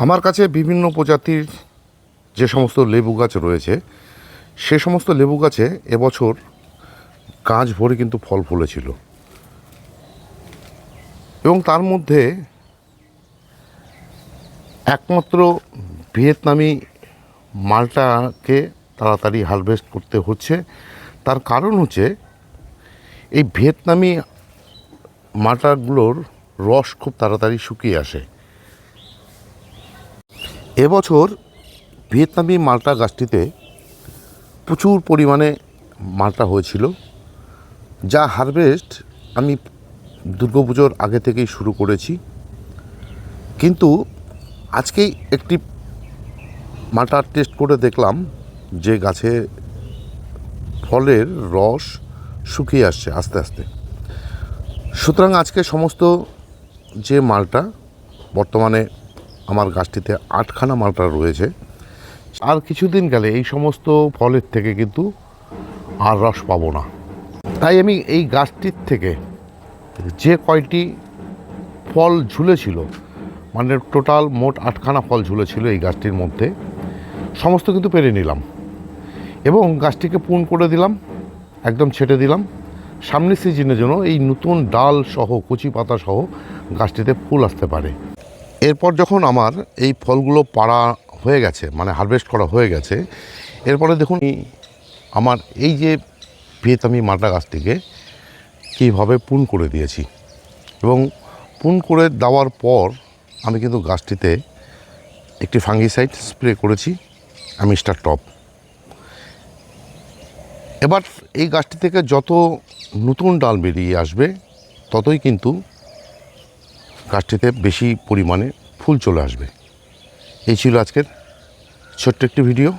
আমার কাছে বিভিন্ন প্রজাতির যে সমস্ত লেবু গাছ রয়েছে সে সমস্ত লেবু গাছে এবছর গাছ ভরে কিন্তু ফল ফুলেছিল এবং তার মধ্যে একমাত্র ভিয়েতনামি মালটাকে তাড়াতাড়ি হারভেস্ট করতে হচ্ছে। তার কারণ হচ্ছে এই ভিয়েতনামি মালটাগুলোর রস খুব তাড়াতাড়ি শুকিয়ে আসে। এবছর ভিয়েতনামি মালটা গাছটিতে প্রচুর পরিমাণে মালটা হয়েছিল, যা হারভেস্ট আমি দুর্গাপুজোর আগে থেকেই শুরু করেছি। কিন্তু আজকেই একটি মালটা টেস্ট করে দেখলাম যে গাছে ফলের রস শুকিয়ে আসছে আস্তে আস্তে। সুতরাং আজকে সমস্ত যে মালটা বর্তমানে আমার গাছটিতে 8খানা মালটা রয়েছে, আর কিছুদিন গেলে এই সমস্ত ফলের থেকে কিন্তু আর রস পাবো না। তাই আমি এই গাছটির থেকে যে কয়টি ফল ঝুলেছিল, মানে টোটাল মোট 8খানা ফল ঝুলেছিল এই গাছটির মধ্যে, সমস্ত কিন্তু পেরে নিলাম এবং গাছটিকে পুন করে দিলাম, একদম ছেটে দিলাম সামনের সিজনের জন্য এই নতুন ডাল সহ কচি পাতা সহ গাছটিতে ফুল আসতে পারে। এরপর যখন আমার এই ফলগুলো পাড়া হয়ে গেছে, মানে হারভেস্ট করা হয়ে গেছে, এরপরে দেখুন আমার এই যে ভিয়েতনামি মালটা গাছটিকে কীভাবে পুন করে দিয়েছি এবং পুন করে দেওয়ার পর আমি কিন্তু গাছটিতে একটি ফাঙ্গিসাইড স্প্রে করেছি, মিস্টার টপ। এবার এই গাছটি থেকে যত নতুন ডাল বেরিয়ে আসবে ততই কিন্তু গাছটিতে বেশি পরিমাণে ফুল চলে আসবে। এই ছিল আজকের ছোট্ট একটি ভিডিও।